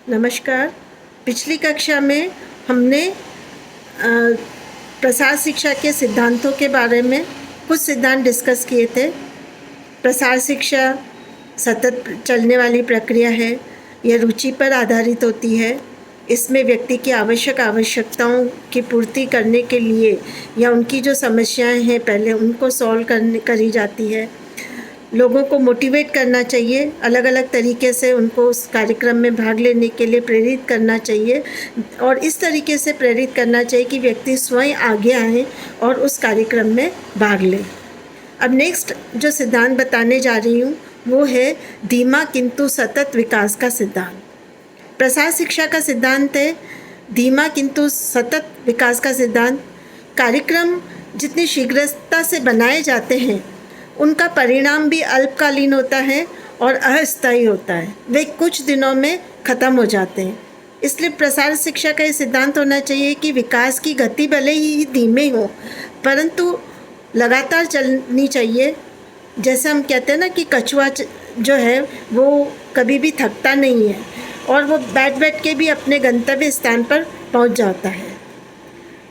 नमस्कार। पिछली कक्षा में हमने प्रसार शिक्षा के सिद्धांतों के बारे में कुछ सिद्धांत डिस्कस किए थे। प्रसार शिक्षा सतत चलने वाली प्रक्रिया है। यह रुचि पर आधारित होती है। इसमें व्यक्ति की आवश्यकताओं की पूर्ति करने के लिए या उनकी जो समस्याएं हैं पहले उनको सॉल्व करी जाती है। लोगों को मोटिवेट करना चाहिए, अलग अलग तरीके से उनको उस कार्यक्रम में भाग लेने के लिए प्रेरित करना चाहिए और इस तरीके से प्रेरित करना चाहिए कि व्यक्ति स्वयं आगे आए और उस कार्यक्रम में भाग लें। अब नेक्स्ट जो सिद्धांत बताने जा रही हूँ वो है धीमा किंतु सतत विकास का सिद्धांत। प्रसार शिक्षा का सिद्धांत है धीमा किंतु सतत विकास का सिद्धांत। कार्यक्रम जितनी शीघ्रता से बनाए जाते हैं उनका परिणाम भी अल्पकालीन होता है और अस्थायी होता है। वे कुछ दिनों में ख़त्म हो जाते हैं। इसलिए प्रसार शिक्षा का ये सिद्धांत होना चाहिए कि विकास की गति भले ही धीमे हो परंतु लगातार चलनी चाहिए। जैसे हम कहते हैं ना कि कछुआ जो है वो कभी भी थकता नहीं है और वो बैठ के भी अपने गंतव्य स्थान पर पहुंच जाता है।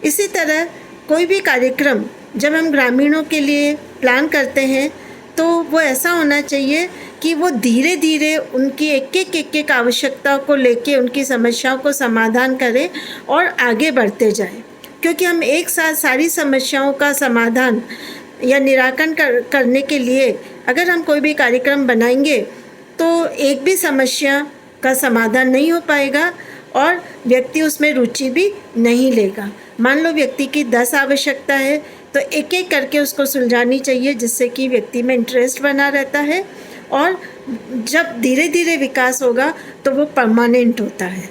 इसी तरह कोई भी कार्यक्रम जब हम ग्रामीणों के लिए प्लान करते हैं तो वो ऐसा होना चाहिए कि वो धीरे धीरे उनकी एक एक आवश्यकताओं को लेके उनकी समस्याओं को समाधान करें और आगे बढ़ते जाएं। क्योंकि हम एक साथ सारी समस्याओं का समाधान या निराकरण करने के लिए अगर हम कोई भी कार्यक्रम बनाएंगे तो एक भी समस्या का समाधान नहीं हो पाएगा और व्यक्ति उसमें रुचि भी नहीं लेगा। मान लो व्यक्ति की 10 आवश्यकता है तो एक एक करके उसको सुलझानी चाहिए जिससे कि व्यक्ति में इंटरेस्ट बना रहता है और जब धीरे धीरे विकास होगा तो वो परमानेंट होता है।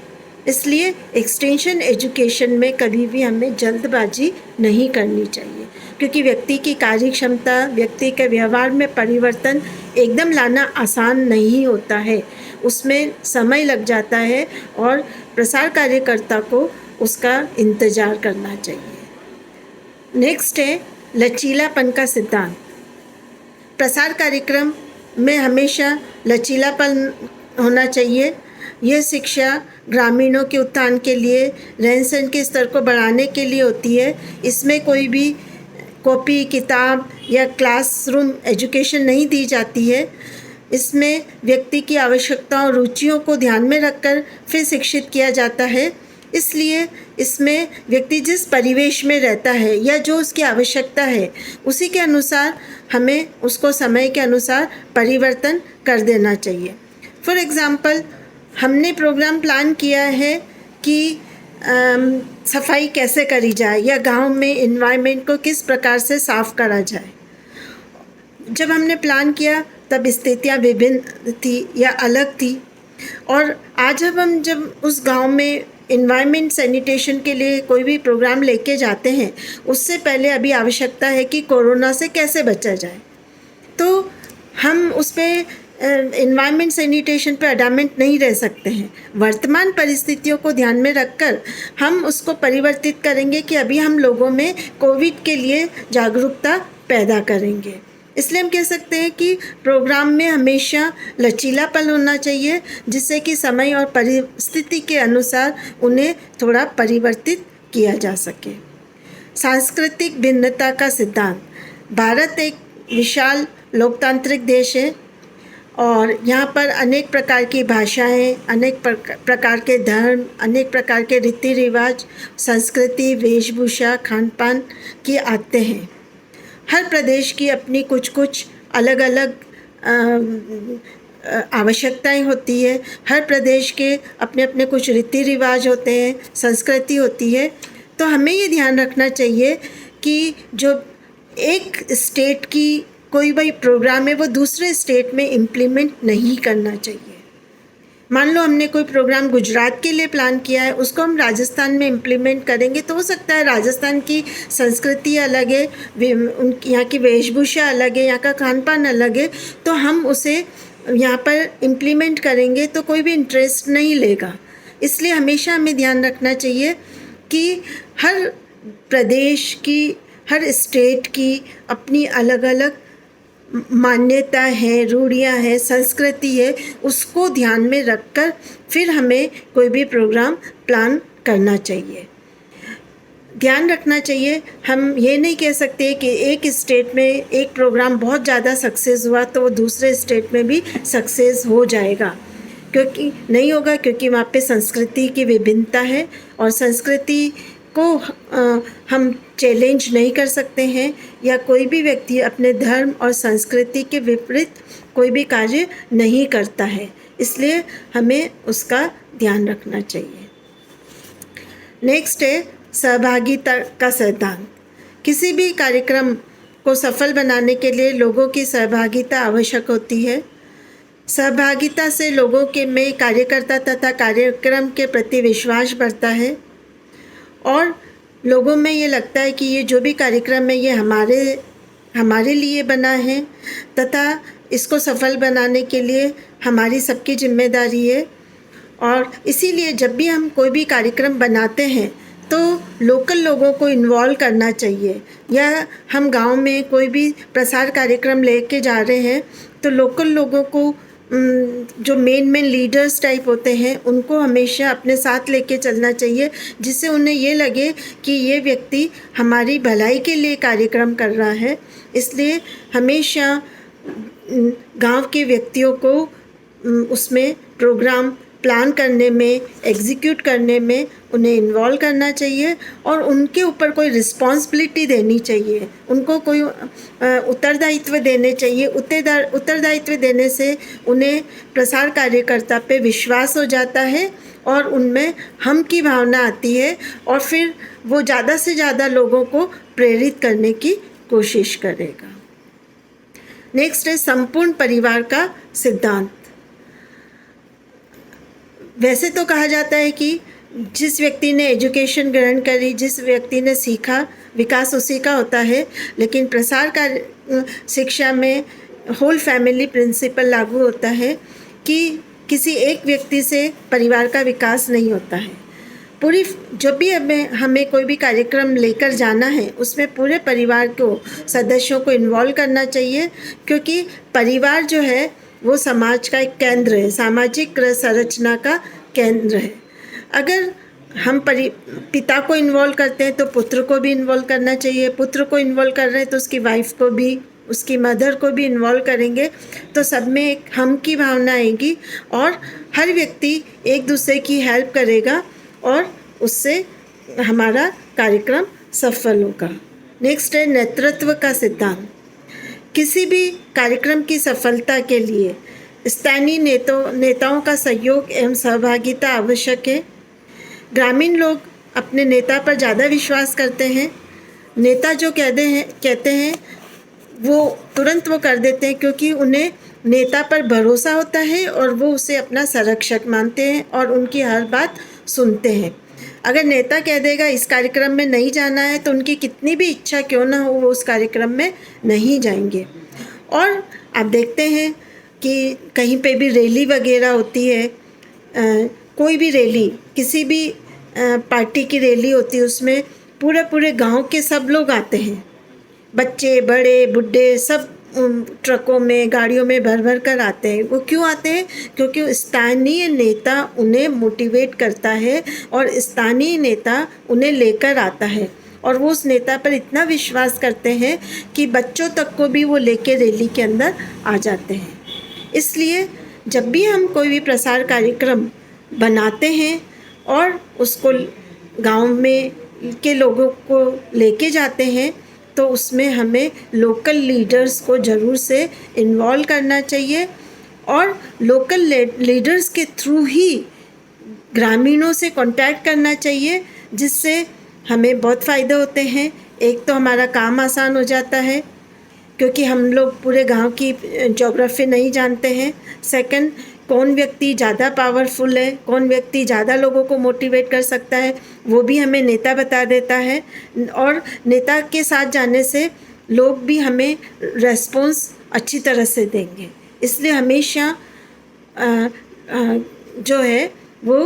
इसलिए एक्सटेंशन एजुकेशन में कभी भी हमें जल्दबाजी नहीं करनी चाहिए क्योंकि व्यक्ति की कार्य क्षमता, व्यक्ति के व्यवहार में परिवर्तन एकदम लाना आसान नहीं होता है। उसमें समय लग जाता है और प्रसार कार्यकर्ता को उसका इंतज़ार करना चाहिए। नेक्स्ट है लचीलापन का सिद्धांत। प्रसार कार्यक्रम में हमेशा लचीलापन होना चाहिए। यह शिक्षा ग्रामीणों के उत्थान के लिए, रहन सहन के स्तर को बढ़ाने के लिए होती है। इसमें कोई भी कॉपी किताब या क्लासरूम एजुकेशन नहीं दी जाती है। इसमें व्यक्ति की आवश्यकताओं और रुचियों को ध्यान में रखकर फिर शिक्षित किया जाता है। इसलिए इसमें व्यक्ति जिस परिवेश में रहता है या जो उसकी आवश्यकता है उसी के अनुसार हमें उसको समय के अनुसार परिवर्तन कर देना चाहिए। फॉर एग्ज़ाम्पल हमने प्रोग्राम प्लान किया है कि सफाई कैसे करी जाए या गांव में एनवायरनमेंट को किस प्रकार से साफ़ करा जाए। जब हमने प्लान किया तब स्थितियाँ विभिन्न थी या अलग थी और आज जब उस गांव में इन्वायरमेंट सैनिटेशन के लिए कोई भी प्रोग्राम लेके जाते हैं उससे पहले अभी आवश्यकता है कि कोरोना से कैसे बचा जाए। तो हम उस पर इन्वायरमेंट सैनिटेशन पे अडामेंट नहीं रह सकते हैं। वर्तमान परिस्थितियों को ध्यान में रखकर हम उसको परिवर्तित करेंगे कि अभी हम लोगों में कोविड के लिए जागरूकता पैदा करेंगे। इसलिए हम कह सकते हैं कि प्रोग्राम में हमेशा लचीलापन होना चाहिए जिससे कि समय और परिस्थिति के अनुसार उन्हें थोड़ा परिवर्तित किया जा सके। सांस्कृतिक भिन्नता का सिद्धांत। भारत एक विशाल लोकतांत्रिक देश है और यहाँ पर अनेक प्रकार की भाषाएं, अनेक प्रकार के धर्म, अनेक प्रकार के रीति रिवाज, संस्कृति, वेशभूषा, खान पान की आते हैं। हर प्रदेश की अपनी कुछ अलग अलग आवश्यकताएं होती है। हर प्रदेश के अपने अपने कुछ रीति रिवाज होते हैं, संस्कृति होती है। तो हमें ये ध्यान रखना चाहिए कि जो एक स्टेट की कोई भी प्रोग्राम है वो दूसरे स्टेट में इम्प्लीमेंट नहीं करना चाहिए। मान लो हमने कोई प्रोग्राम गुजरात के लिए प्लान किया है, उसको हम राजस्थान में इम्प्लीमेंट करेंगे तो हो सकता है राजस्थान की संस्कृति अलग है, यहाँ की वेशभूषा अलग है, यहाँ का खान पान अलग है, तो हम उसे यहाँ पर इम्प्लीमेंट करेंगे तो कोई भी इंटरेस्ट नहीं लेगा। इसलिए हमेशा हमें ध्यान रखना चाहिए कि हर प्रदेश की, हर स्टेट की अपनी अलग अलग मान्यता है, रूढ़ियाँ हैं, संस्कृति है, उसको ध्यान में रखकर फिर हमें कोई भी प्रोग्राम प्लान करना चाहिए। ध्यान रखना चाहिए, हम ये नहीं कह सकते कि एक स्टेट में एक प्रोग्राम बहुत ज़्यादा सक्सेस हुआ तो वो दूसरे स्टेट में भी सक्सेस हो जाएगा, क्योंकि नहीं होगा, क्योंकि वहाँ पे संस्कृति की विभिन्नता है और संस्कृति को हम चैलेंज नहीं कर सकते हैं, या कोई भी व्यक्ति अपने धर्म और संस्कृति के विपरीत कोई भी कार्य नहीं करता है, इसलिए हमें उसका ध्यान रखना चाहिए। नेक्स्ट है सहभागिता का सिद्धांत। किसी भी कार्यक्रम को सफल बनाने के लिए लोगों की सहभागिता आवश्यक होती है। सहभागिता से लोगों के में कार्यकर्ता तथा कार्यक्रम के प्रति विश्वास बढ़ता है और लोगों में ये लगता है कि ये जो भी कार्यक्रम है ये हमारे लिए बना है तथा इसको सफल बनाने के लिए हमारी सबकी जिम्मेदारी है। और इसीलिए जब भी हम कोई भी कार्यक्रम बनाते हैं तो लोकल लोगों को इन्वॉल्व करना चाहिए, या हम गांव में कोई भी प्रसार कार्यक्रम लेके जा रहे हैं तो लोकल लोगों को जो मेन लीडर्स टाइप होते हैं उनको हमेशा अपने साथ लेके चलना चाहिए, जिससे उन्हें ये लगे कि ये व्यक्ति हमारी भलाई के लिए कार्यक्रम कर रहा है। इसलिए हमेशा गांव के व्यक्तियों को उसमें प्रोग्राम प्लान करने में, एग्जीक्यूट करने में उन्हें इन्वॉल्व करना चाहिए और उनके ऊपर कोई रिस्पॉन्सिबिलिटी देनी चाहिए, उनको कोई उत्तरदायित्व देने चाहिए। उत्तरदायित्व देने से उन्हें प्रसार कार्यकर्ता पे विश्वास हो जाता है और उनमें हम की भावना आती है और फिर वो ज़्यादा से ज़्यादा लोगों को प्रेरित करने की कोशिश करेगा। नेक्स्ट है संपूर्ण परिवार का सिद्धांत। वैसे तो कहा जाता है कि जिस व्यक्ति ने एजुकेशन ग्रहण करी, जिस व्यक्ति ने सीखा, विकास उसी का होता है, लेकिन प्रसार का शिक्षा में होल फैमिली प्रिंसिपल लागू होता है कि किसी एक व्यक्ति से परिवार का विकास नहीं होता है। पूरी जब भी हमें कोई भी कार्यक्रम लेकर जाना है उसमें पूरे परिवार को, सदस्यों को इन्वॉल्व करना चाहिए, क्योंकि परिवार जो है वो समाज का एक केंद्र है, सामाजिक संरचना का केंद्र है। अगर हम पिता को इन्वॉल्व करते हैं तो पुत्र को भी इन्वॉल्व करना चाहिए, पुत्र को इन्वॉल्व कर रहे हैं तो उसकी वाइफ को भी, उसकी मदर को भी इन्वॉल्व करेंगे तो सब में एक हम की भावना आएगी और हर व्यक्ति एक दूसरे की हेल्प करेगा और उससे हमारा कार्यक्रम सफल होगा। नेक्स्ट है नेतृत्व का सिद्धांत। किसी भी कार्यक्रम की सफलता के लिए स्थानीय नेताओं का सहयोग एवं सहभागिता आवश्यक है। ग्रामीण लोग अपने नेता पर ज़्यादा विश्वास करते हैं। नेता जो कहते हैं वो तुरंत वो कर देते हैं, क्योंकि उन्हें नेता पर भरोसा होता है और वो उसे अपना संरक्षक मानते हैं और उनकी हर बात सुनते हैं। अगर नेता कह देगा इस कार्यक्रम में नहीं जाना है तो उनकी कितनी भी इच्छा क्यों ना हो वो उस कार्यक्रम में नहीं जाएंगे। और आप देखते हैं कि कहीं पे भी रैली वगैरह होती है, कोई भी रैली, किसी भी पार्टी की रैली होती है, उसमें पूरे गांव के सब लोग आते हैं, बच्चे बड़े बूढ़े सब ट्रकों में, गाड़ियों में भर कर आते हैं। वो क्यों आते हैं? क्योंकि स्थानीय नेता उन्हें मोटिवेट करता है और स्थानीय नेता उन्हें लेकर आता है और वो उस नेता पर इतना विश्वास करते हैं कि बच्चों तक को भी वो लेके रैली के अंदर आ जाते हैं। इसलिए जब भी हम कोई भी प्रसार कार्यक्रम बनाते हैं और उसको गांव में के लोगों को लेके जाते हैं तो उसमें हमें लोकल लीडर्स को ज़रूर से इन्वॉल्व करना चाहिए और लोकल लीडर्स के थ्रू ही ग्रामीणों से कांटेक्ट करना चाहिए, जिससे हमें बहुत फ़ायदे होते हैं। एक तो हमारा काम आसान हो जाता है क्योंकि हम लोग पूरे गांव की ज्योग्राफी नहीं जानते हैं। सेकंड, कौन व्यक्ति ज़्यादा पावरफुल है, कौन व्यक्ति ज़्यादा लोगों को मोटिवेट कर सकता है, वो भी हमें नेता बता देता है और नेता के साथ जाने से लोग भी हमें रेस्पॉन्स अच्छी तरह से देंगे। इसलिए हमेशा जो है वो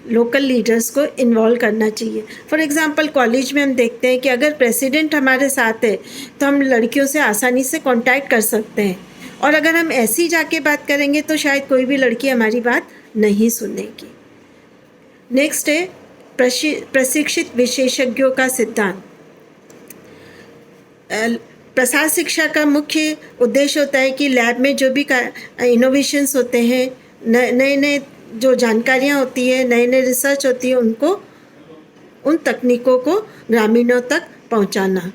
लोकल लीडर्स को इन्वॉल्व करना चाहिए। फॉर एग्ज़ाम्पल कॉलेज में हम देखते हैं कि अगर प्रेसिडेंट हमारे साथ है तो हम लड़कियों से आसानी से कांटेक्ट कर सकते हैं, और अगर हम ऐसे ही जाके बात करेंगे तो शायद कोई भी लड़की हमारी बात नहीं सुनेगी। नेक्स्ट है प्रशिक्षित विशेषज्ञों का सिद्धांत। प्रसार शिक्षा का मुख्य उद्देश्य होता है कि लैब में जो भी इनोवेशंस होते हैं, नए नए जो जानकारियाँ होती है, नए नए रिसर्च होती है, उनको उन तकनीकों को ग्रामीणों तक पहुंचाना।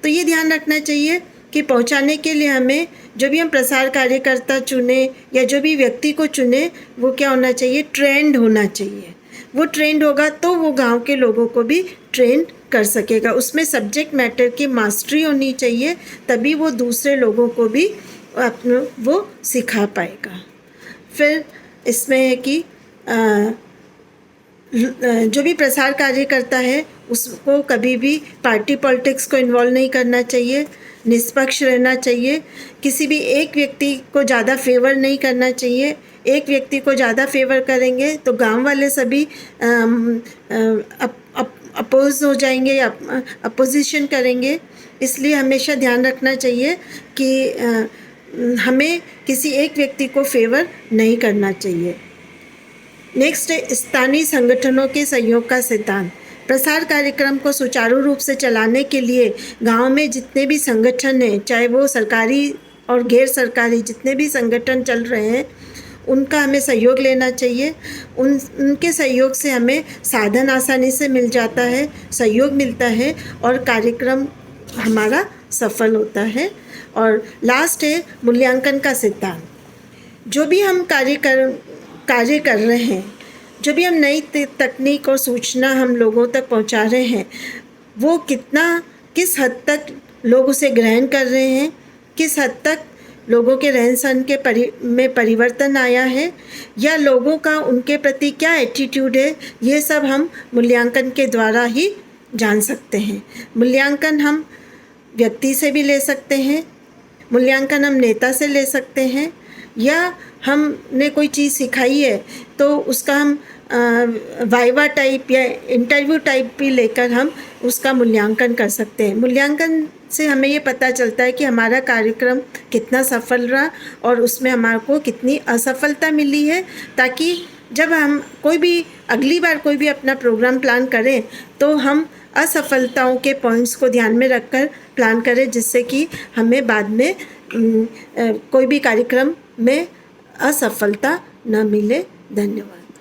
तो ये ध्यान रखना चाहिए कि पहुंचाने के लिए हमें जो भी हम प्रसार कार्यकर्ता चुने या जो भी व्यक्ति को चुने, वो क्या होना चाहिए, ट्रेंड होना चाहिए। वो ट्रेंड होगा तो वो गांव के लोगों को भी ट्रेंड कर सकेगा। उसमें सब्जेक्ट मैटर की मास्टरी होनी चाहिए, तभी वो दूसरे लोगों को भी वो सिखा पाएगा। फिर इसमें है कि जो भी प्रसार कार्य करता है उसको कभी भी पार्टी पॉलिटिक्स को इन्वॉल्व नहीं करना चाहिए, निष्पक्ष रहना चाहिए। किसी भी एक व्यक्ति को ज़्यादा फेवर नहीं करना चाहिए। एक व्यक्ति को ज़्यादा फेवर करेंगे तो गांव वाले सभी अपोज हो जाएंगे या अपोजिशन करेंगे। इसलिए हमेशा ध्यान रखना चाहिए कि हमें किसी एक व्यक्ति को फेवर नहीं करना चाहिए। नेक्स्ट है स्थानीय संगठनों के सहयोग का सिद्धांत। प्रसार कार्यक्रम को सुचारू रूप से चलाने के लिए गांव में जितने भी संगठन हैं, चाहे वो सरकारी और गैर सरकारी जितने भी संगठन चल रहे हैं, उनका हमें सहयोग लेना चाहिए। उनके सहयोग से हमें साधन आसानी से मिल जाता है, सहयोग मिलता है और कार्यक्रम हमारा सफल होता है। और लास्ट है मूल्यांकन का सिद्धांत। जो भी हम कार्य कर रहे हैं, जो भी हम नई तकनीक और सूचना हम लोगों तक पहुंचा रहे हैं, वो किस हद तक लोग उसे ग्रहण कर रहे हैं, किस हद तक लोगों के रहन सहन में परिवर्तन आया है, या लोगों का उनके प्रति क्या एटीट्यूड है, ये सब हम मूल्यांकन के द्वारा ही जान सकते हैं। मूल्यांकन हम व्यक्ति से भी ले सकते हैं, मूल्यांकन हम नेता से ले सकते हैं, या हमने कोई चीज़ सिखाई है तो उसका हम वाइवा टाइप या इंटरव्यू टाइप भी लेकर हम उसका मूल्यांकन कर सकते हैं। मूल्यांकन से हमें ये पता चलता है कि हमारा कार्यक्रम कितना सफल रहा और उसमें हमारे को कितनी असफलता मिली है, ताकि जब हम अगली बार कोई भी अपना प्रोग्राम प्लान करें तो हम असफलताओं के पॉइंट्स को ध्यान में रखकर प्लान करें, जिससे कि हमें बाद में कोई भी कार्यक्रम में असफलता न मिले। धन्यवाद।